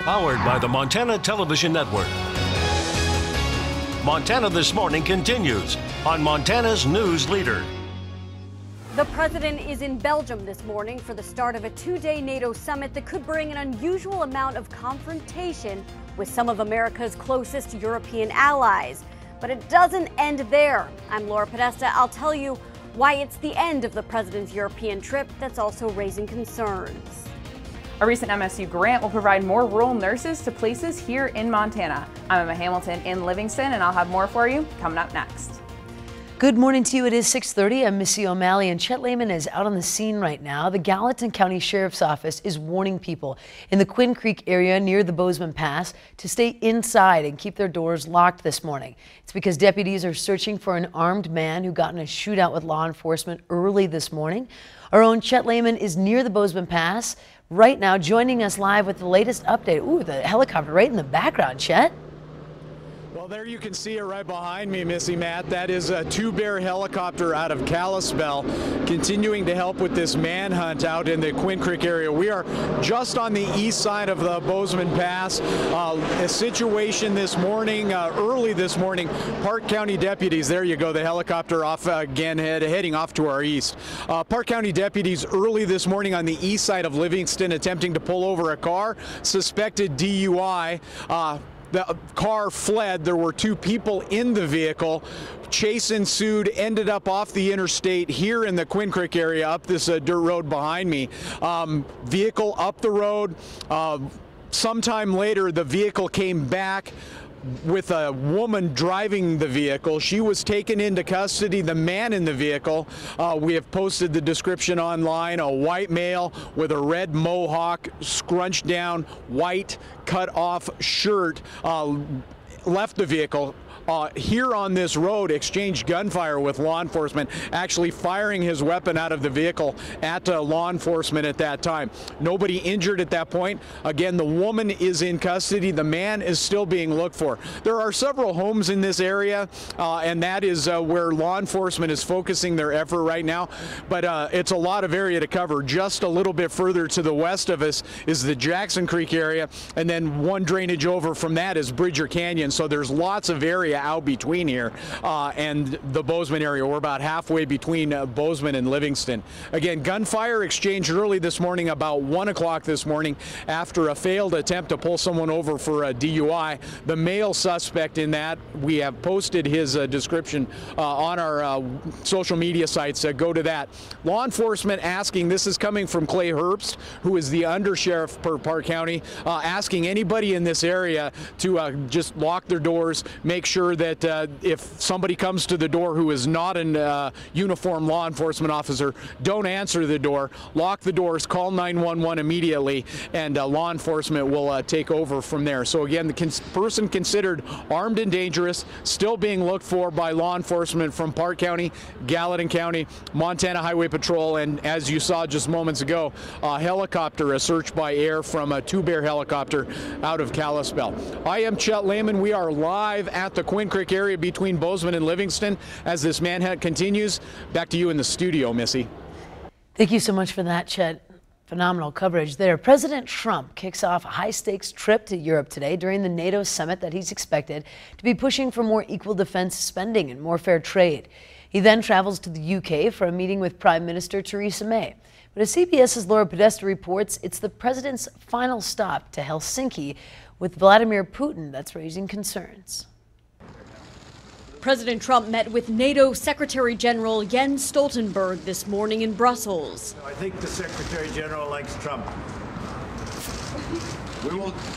Powered by the Montana Television Network. Montana This Morning continues on Montana's News Leader. The president is in Belgium this morning for the start of a two-day NATO summit that could bring an unusual amount of confrontation with some of America's closest European allies. But it doesn't end there. I'm Laura Podesta. I'll tell you why it's the end of the president's European trip that's also raising concerns. A recent MSU grant will provide more rural nurses to places here in Montana. I'm Emma Hamilton in Livingston, and I'll have more for you coming up next. Good morning to you. It is 6:30. I'm Missy O'Malley, and Chet Lehman is out on the scene right now. The Gallatin County Sheriff's Office is warning people in the Quinn Creek area near the Bozeman Pass to stay inside and keep their doors locked this morning. It's because deputies are searching for an armed man who got in a shootout with law enforcement early this morning. Our own Chet Lehman is near the Bozeman Pass right now, joining us live with the latest update. Ooh, the helicopter right in the background, Chet. Well, there you can see it right behind me, Missy Matt. That is a two-bear helicopter out of Kalispell, continuing to help with this manhunt out in the Quinn Creek area. We are just on the east side of the Bozeman Pass. A situation this morning, early this morning, Park County deputies, there you go, the helicopter off again, heading off to our east. Park County deputies early this morning on the east side of Livingston attempting to pull over a car, suspected DUI. The car fled. There were two people in the vehicle. Chase ensued, ended up off the interstate here in the Quinn Creek area, up this dirt road behind me. Vehicle up the road. Sometime later, the vehicle came back with a woman driving the vehicle. She was taken into custody. The man in the vehicle, we have posted the description online, a white male with a red mohawk, scrunched down, white cut off shirt, left the vehicle. Here on this road, exchanged gunfire with law enforcement, actually firing his weapon out of the vehicle at law enforcement at that time. Nobody injured at that point. Again, the woman is in custody. The man is still being looked for. There are several homes in this area, and that is where law enforcement is focusing their effort right now. But it's a lot of area to cover. Just a little bit further to the west of us is the Jackson Creek area, and then one drainage over from that is Bridger Canyon. So there's lots of area out between here and the Bozeman area. We're about halfway between Bozeman and Livingston. Again, gunfire exchanged early this morning, about 1 o'clock this morning, after a failed attempt to pull someone over for a DUI. The male suspect in that, we have posted his description on our social media sites. Go to that. Law enforcement asking, this is coming from Clay Herbst, who is the undersheriff for Park County, asking anybody in this area to just lock their doors, make sure that if somebody comes to the door who is not a uniformed law enforcement officer, don't answer the door, lock the doors, call 911 immediately, and law enforcement will take over from there. So again, the person considered armed and dangerous, still being looked for by law enforcement from Park County, Gallatin County, Montana Highway Patrol, and as you saw just moments ago, a helicopter, a search by air from a two-bear helicopter out of Kalispell. I am Chet Lehman. We are live at the Quinn Creek area between Bozeman and Livingston as this manhunt continues. Back to you in the studio, Missy. Thank you so much for that, Chet. Phenomenal coverage there. President Trump kicks off a high-stakes trip to Europe today during the NATO summit that he's expected to be pushing for more equal defense spending and more fair trade. He then travels to the UK for a meeting with Prime Minister Theresa May. But as CBS's Laura Podesta reports, it's the president's final stop to Helsinki with Vladimir Putin that's raising concerns. President Trump met with NATO Secretary General Jens Stoltenberg this morning in Brussels. I think the Secretary General likes Trump.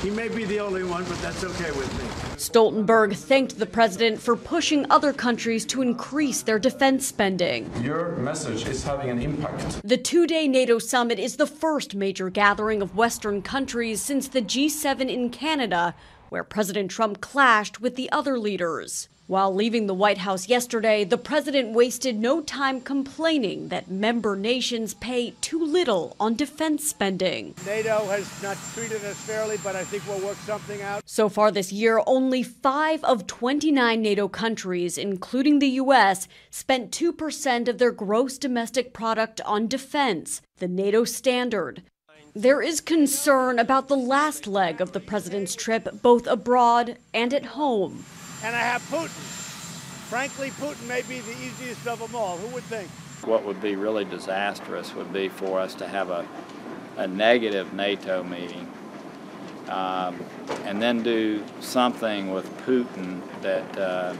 He may be the only one, but that's okay with me. Stoltenberg thanked the president for pushing other countries to increase their defense spending. Your message is having an impact. The two-day NATO summit is the first major gathering of Western countries since the G7 in Canada, where President Trump clashed with the other leaders. While leaving the White House yesterday, the president wasted no time complaining that member nations pay too little on defense spending. NATO has not treated us fairly, but I think we'll work something out. So far this year, only 5 of 29 NATO countries, including the U.S., spent 2% of their gross domestic product on defense, the NATO standard. There is concern about the last leg of the president's trip, both abroad and at home. And I have Putin. Frankly, Putin may be the easiest of them all. Who would think? What would be really disastrous would be for us to have a negative NATO meeting and then do something with Putin that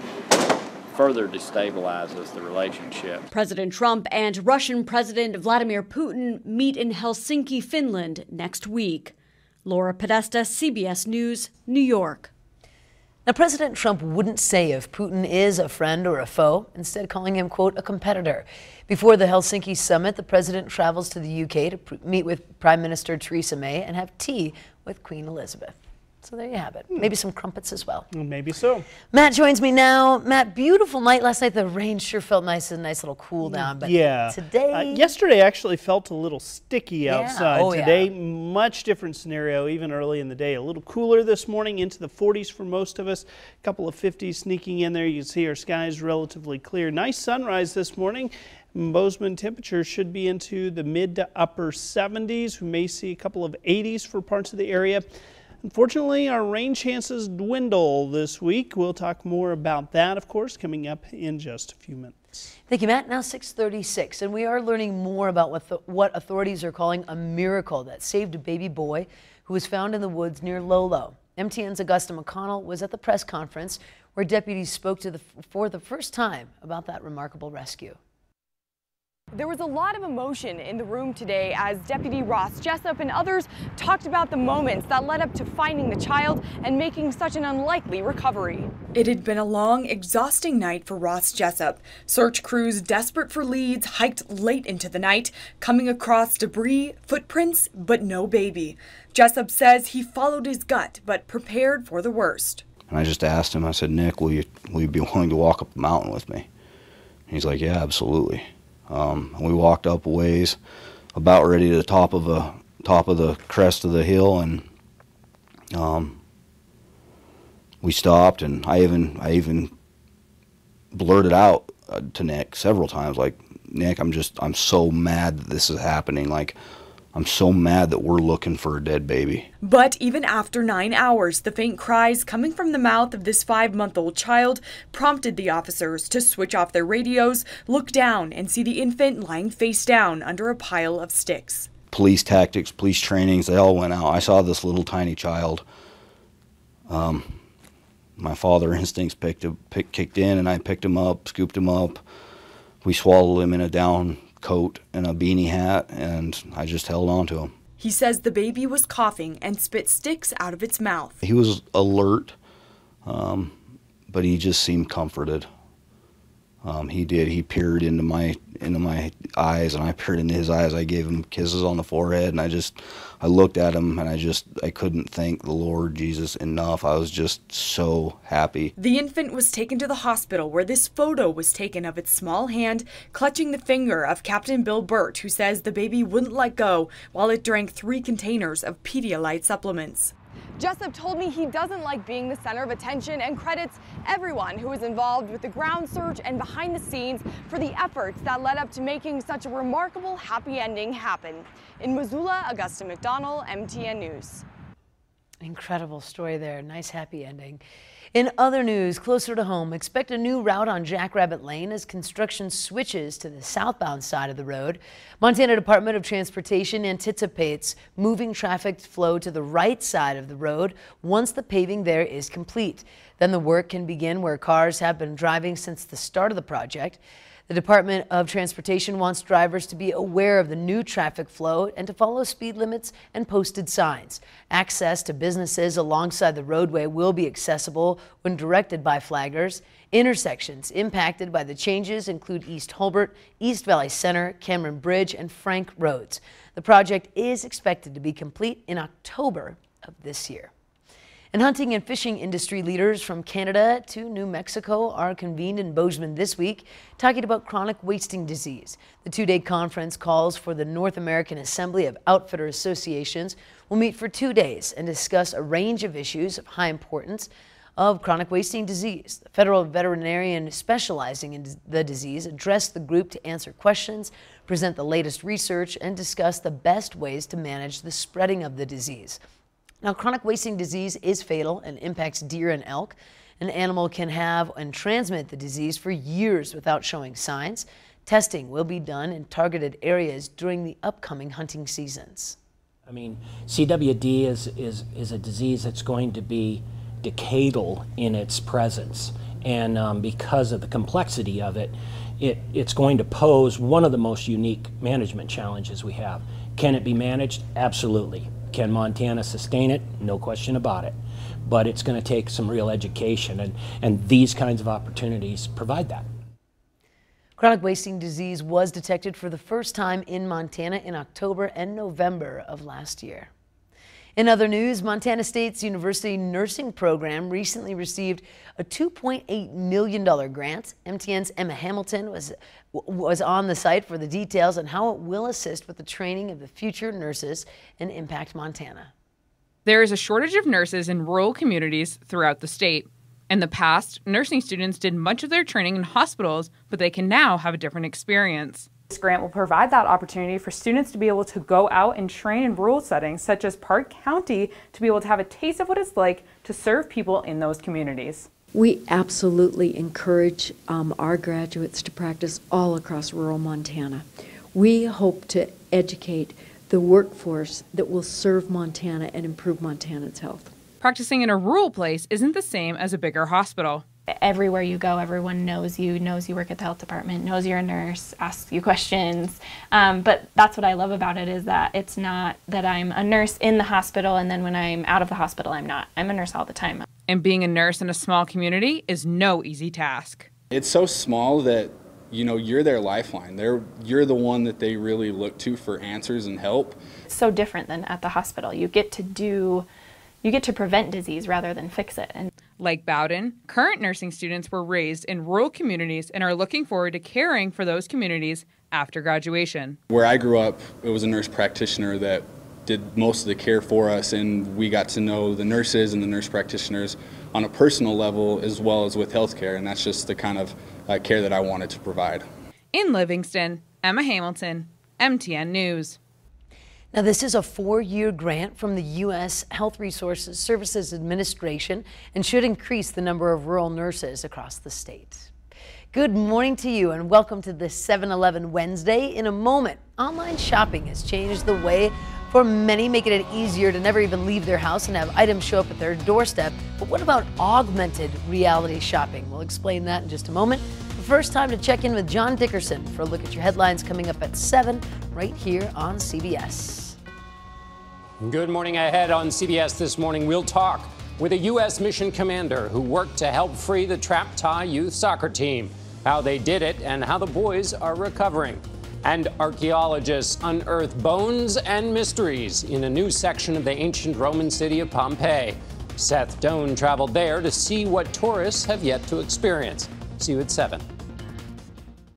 further destabilizes the relationship. President Trump and Russian President Vladimir Putin meet in Helsinki, Finland next week. Laura Podesta, CBS News, New York. Now, President Trump wouldn't say if Putin is a friend or a foe, instead calling him, quote, a competitor. Before the Helsinki summit, the president travels to the UK to meet with Prime Minister Theresa May and have tea with Queen Elizabeth. So there you have it. Maybe some crumpets as well. Maybe so. Matt joins me now. Matt, beautiful night last night. The rain sure felt nice, a nice little cool down. But yeah. Today, yesterday actually felt a little sticky outside. Oh, today, much different scenario, even early in the day. A little cooler this morning, into the 40s for most of us. A couple of 50s sneaking in there. You can see our skies relatively clear. Nice sunrise this morning. Bozeman temperatures should be into the mid to upper 70s. We may see a couple of 80s for parts of the area. Unfortunately, our rain chances dwindle this week. We'll talk more about that, of course, coming up in just a few minutes. Thank you, Matt. Now 6:36, and we are learning more about what authorities are calling a miracle that saved a baby boy who was found in the woods near Lolo. MTN's Augusta McConnell was at the press conference where deputies spoke for the first time about that remarkable rescue. There was a lot of emotion in the room today as Deputy Ross Jessup and others talked about the moments that led up to finding the child and making such an unlikely recovery. It had been a long, exhausting night for Ross Jessup. Search crews desperate for leads hiked late into the night, coming across debris, footprints, but no baby. Jessup says he followed his gut, but prepared for the worst. And I just asked him, I said, Nick, will you be willing to walk up the mountain with me? And he's like, yeah, absolutely. We walked up a ways, about ready to the top of the crest of the hill, and we stopped, and I even blurted out to Nick several times, like, Nick, I'm so mad that this is happening. Like, I'm so mad that we're looking for a dead baby. But even after 9 hours, the faint cries coming from the mouth of this 5-month-old child prompted the officers to switch off their radios, look down, and see the infant lying face down under a pile of sticks. Police tactics, police trainings, they all went out. I saw this little tiny child. My father instincts kicked in, and I picked him up, scooped him up. We swallowed him in a down coat and a beanie hat, and I just held on to him. He says the baby was coughing and spit sticks out of its mouth. He was alert, but he just seemed comforted. He did. He peered into my eyes, and I peered into his eyes. I gave him kisses on the forehead, and I looked at him, and I couldn't thank the Lord Jesus enough. I was just so happy. The infant was taken to the hospital, where this photo was taken of its small hand clutching the finger of Captain Bill Burt, who says the baby wouldn't let go while it drank 3 containers of Pedialyte supplements. Jessup told me he doesn't like being the center of attention and credits everyone who was involved with the ground search and behind the scenes for the efforts that led up to making such a remarkable happy ending happen. In Missoula, Augusta McDonald, MTN News. Incredible story there. Nice happy ending. In other news, closer to home, expect a new route on Jackrabbit Lane as construction switches to the southbound side of the road. Montana Department of Transportation anticipates moving traffic flow to the right side of the road once the paving there is complete. Then the work can begin where cars have been driving since the start of the project. The Department of Transportation wants drivers to be aware of the new traffic flow and to follow speed limits and posted signs. Access to businesses alongside the roadway will be accessible when directed by flaggers. Intersections impacted by the changes include East Hulbert, East Valley Center, Cameron Bridge, and Frank Roads. The project is expected to be complete in October of this year. And hunting and fishing industry leaders from Canada to New Mexico are convened in Bozeman this week, talking about chronic wasting disease. The 2-day conference calls for the North American Assembly of Outfitter Associations will meet for 2 days and discuss a range of issues of high importance. of chronic wasting disease. The federal veterinarian specializing in the disease addressed the group to answer questions, present the latest research, and discuss the best ways to manage the spreading of the disease. Now, chronic wasting disease is fatal and impacts deer and elk. An animal can have and transmit the disease for years without showing signs. Testing will be done in targeted areas during the upcoming hunting seasons. I mean, CWD is a disease that's going to be decadal in its presence, and because of the complexity of it, it's going to pose one of the most unique management challenges we have. Can it be managed? Absolutely. Can Montana sustain it? No question about it. But it's going to take some real education, and these kinds of opportunities provide that. Chronic wasting disease was detected for the first time in Montana in October and November of last year. In other news, Montana State's University Nursing Program recently received a $2.8 million grant. MTN's Emma Hamilton was on the site for the details on how it will assist with the training of the future nurses in Impact Montana. There is a shortage of nurses in rural communities throughout the state. In the past, nursing students did much of their training in hospitals, but they can now have a different experience. This grant will provide that opportunity for students to be able to go out and train in rural settings, such as Park County, to be able to have a taste of what it's like to serve people in those communities. We absolutely encourage our graduates to practice all across rural Montana. We hope to educate the workforce that will serve Montana and improve Montana's health. Practicing in a rural place isn't the same as a bigger hospital. Everywhere you go, everyone knows you work at the health department, knows you're a nurse, asks you questions. But that's what I love about it, is that it's not that I'm a nurse in the hospital and then when I'm out of the hospital, I'm not. I'm a nurse all the time. And being a nurse in a small community is no easy task. It's so small that, you know, you're their lifeline. You're the one that they really look to for answers and help. It's so different than at the hospital. You get to prevent disease rather than fix it. And like Bowden, current nursing students were raised in rural communities and are looking forward to caring for those communities after graduation. Where I grew up, it was a nurse practitioner that did most of the care for us, and we got to know the nurses and the nurse practitioners on a personal level as well as with healthcare, and that's just the kind of care that I wanted to provide. In Livingston, Emma Hamilton, MTN News. Now, this is a 4-year grant from the U.S. Health Resources Services Administration and should increase the number of rural nurses across the state. Good morning to you and welcome to this 7-11 Wednesday. In a moment, online shopping has changed the way for many, making it easier to never even leave their house and have items show up at their doorstep. But what about augmented reality shopping? We'll explain that in just a moment. But first, time to check in with John Dickerson for a look at your headlines coming up at 7 right here on CBS. Good morning. Ahead on CBS this morning, we'll talk with a U.S. mission commander who worked to help free the trapped Thai youth soccer team, how they did it and how the boys are recovering. And archaeologists unearth bones and mysteries in a new section of the ancient Roman city of Pompeii. Seth Doan traveled there to see what tourists have yet to experience. See you at 7.